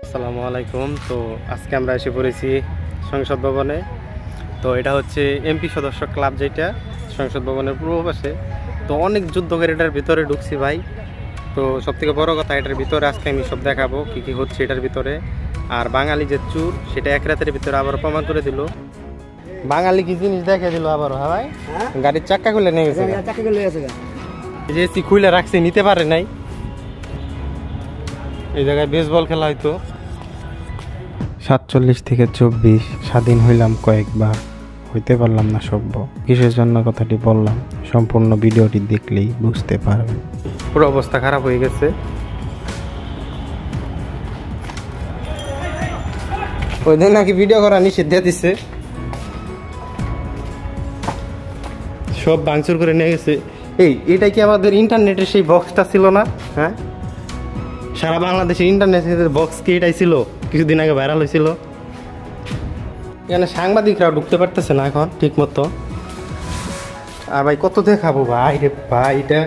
আসসালামু আলাইকুম। তো আজকে আমরা এসে পড়েছি সংসদ ভবনে। তো এটা হচ্ছে এমপি সদস্য ক্লাব, যেটা সংসদ ভবনের পূর্ব পাশে। তো অনেক যুদ্ধকারী এটার ভিতরে ঢুকছি ভাই। তো সবথেকে বড় কথা, এটার ভিতরে আজকে আমি সব দেখাবো কি কি হচ্ছে এটার ভিতরে। আর বাঙালি যে চুর, সেটা এক রাতের ভিতরে আবার প্রমাণ করে দিল। বাঙালি কি জিনিস দেখে দিল আবার। হ্যাঁ ভাই, গাড়ির চাক্কা খুলে নিয়ে গেছে, যে এসি খুলে রাখছে, নিতে পারে নাই। এই জায়গায় বেসবল খেলা হয়তো। 47 থেকে 24 স্বাধীন হইলাম কয়েকবার, হইতে পারলাম না সভ্য। কিসের জন্য কথাটি বললাম, সম্পূর্ণ ভিডিওটি দেখলেই বুঝতে পারবেন। পুরো অবস্থা খারাপ হয়ে গেছে। ওই দিন নাকি ভিডিও করা নিষেধ দিয়ে দিচ্ছে, সব ভাঙচুর করে নিয়ে গেছে। এটা কি আমাদের ইন্টারনেটের সেই বক্সটা ছিল না? হ্যাঁ, সারা বাংলাদেশের ইন্টারনেটের বক্স কি এটাই ছিল? কিছুদিন আগে ভাইরাল হয়েছিল। এখানে সাংবাদিকরাও ঢুকতে পারতেছে না এখন ঠিক মতো। আর ভাই কত দেখাবো ভাই রে ভাই, এটা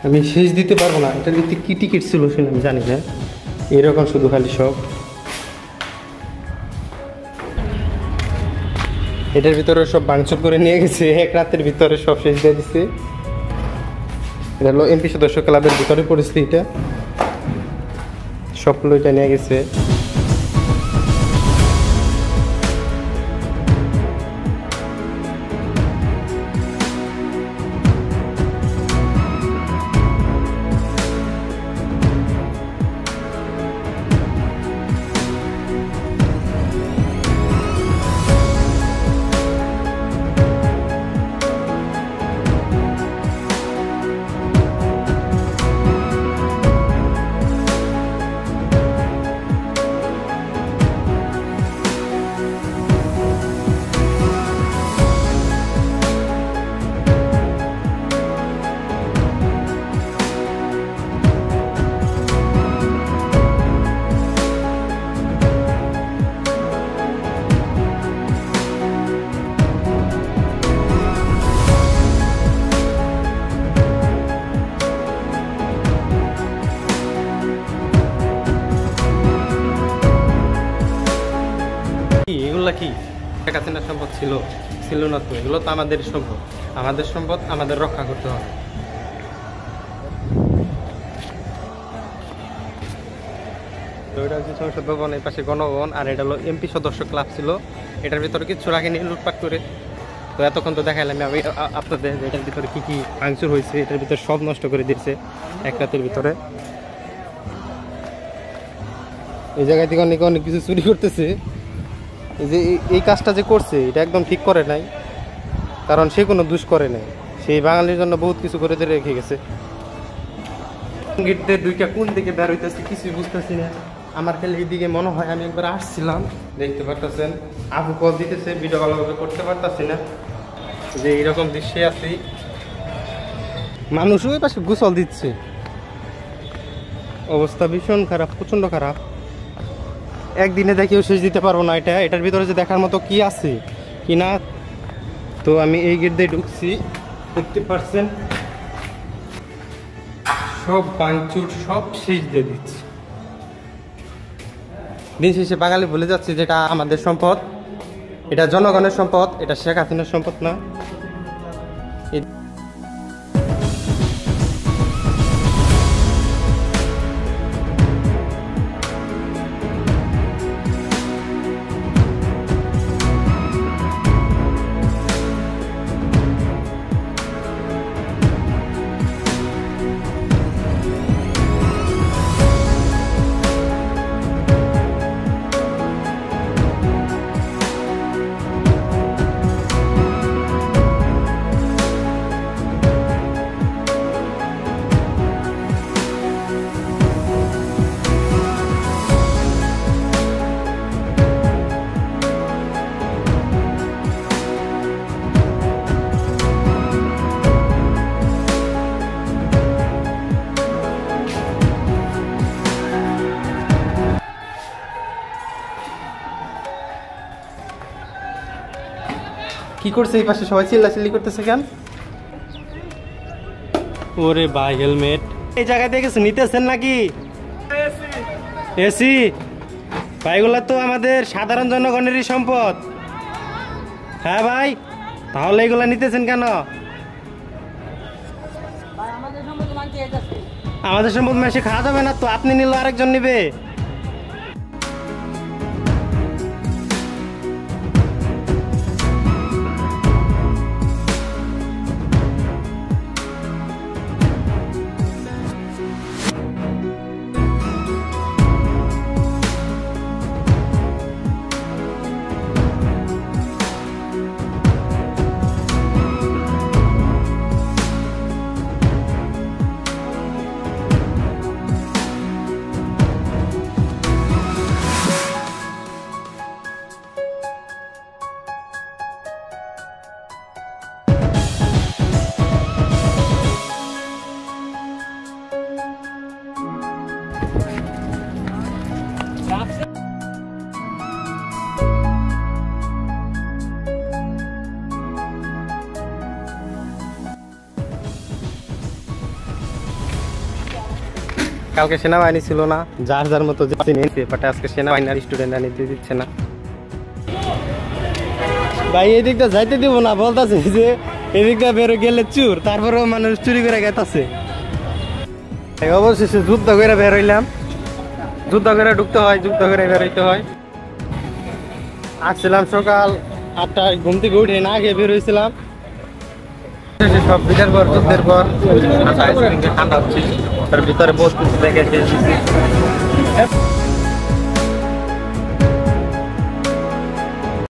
আমি শেষ দিতে পারবো না। এটা দিতে কি টিকিট ছিল সেটা আমি জানি না। এরকম শুধু খালি সব। এটার ভিতরে সব ভাঙচুর করে নিয়ে গেছে, এক রাতের ভিতরে সব শেষ দিয়ে দিচ্ছে। এটা হলো এমপি সদস্য ক্লাবের ভিতরে পরিস্থিতি। এটা সবগুলো এটা নিয়ে গেছে। এগুলা কি শেখ হাসিনার সম্পদ ছিল? ছিল না তো। এগুলো তো আমাদের সম্পদ। আমাদের সম্পদ আমাদের রক্ষা করতে হবে। তো এটা হচ্ছে সংসদ ভবন, এই পাশে গণভবন। আর এটা হলো এমপি সদস্য ক্লাব ছিল। এটার ভিতরে কিছু রাখেনি, লুটপাট করে। তো এতক্ষণ তো দেখাইলাম আমি আপনাদের এটার ভিতরে কি কি ভাঙচুর হয়েছে। এটার ভিতরে সব নষ্ট করে দিচ্ছে এক রাতের ভিতরে। এই জায়গা থেকে অনেকে অনেক কিছু চুরি করতেছে। যে এই কাজটা যে করছে, এটা একদম ঠিক করে নাই, কারণ সে কোনো দোষ করে নাই। সেই বাঙালির জন্য বহুত কিছু করে দিয়ে রেখে গেছে। গেটদের দুইটা কোন দিকে বের হইতেছে কিছুই বুঝতেছি না। আমার খালি এইদিকে মনে হয় আমি একবার আসছিলাম। দেখতে পারতেছেন আবু কল দিতেছে, ভিডিও ভালোভাবে করতে পারতেছি না, যে এইরকম দৃশ্যে আছি। মানুষ ওই পাশে গোসল দিচ্ছে। অবস্থা ভীষণ খারাপ, প্রচন্ড খারাপ। একদিনে দেখিও শেষ দিতে পারবো না এটা। এটার ভিতরে যে দেখার মতো কি আছে কি না। তো আমি এই গেট দিয়ে ঢুকছি, দেখতে পাচ্ছেন সব ভাঙচুর, সব শেষ দিয়ে দিচ্ছে। দিন শেষে বাঙালি ভুলে যাচ্ছে যেটা আমাদের সম্পদ, এটা জনগণের সম্পদ, এটা শেখ হাসিনার সম্পদ না। কি করছে এই পাশে সবাই চিল্লাচিল্লি করতেছে কেন? ওরে ভাই হেলমেট এই জায়গায় দেখেছেন নিতেছেন নাকি? এসি ভাই এগুলা তো আমাদের সাধারণ জনগণেরই সম্পদ। হ্যাঁ ভাই, তাহলে এগুলা নিতেছেন কেন? আমাদের সম্পদ মাসে খাওয়া যাবে না তো, আপনি নিলে আরেকজন নিবে। কালকে সেনাবাহিনী ছিল না, যার যার মতো নিয়েছে, বাট আজকে সেনাবাহিনীর স্টুডেন্টরা নিতে দিচ্ছে না। ভাই এই দিকটা যাইতে দিব না, বলতেছে যে এদিকটা বেরো গেলে চুর, তারপরেও মানুষ চুরি করে গেতাছে। অবশেষে যুদ্ধ করে বের হইলাম, যুদ্ধ করে ঢুকতে হয়, যুদ্ধ করে বেরোইতে হয়। আসছিলাম সকাল 8টায়, ঘুম থেকে উঠে না খেয়ে বের হয়েছিলাম। সব বিটার পর যুদ্ধের পর ঠান্ডা হচ্ছে, তার ভিতরে বহুত কিছু দেখেছে।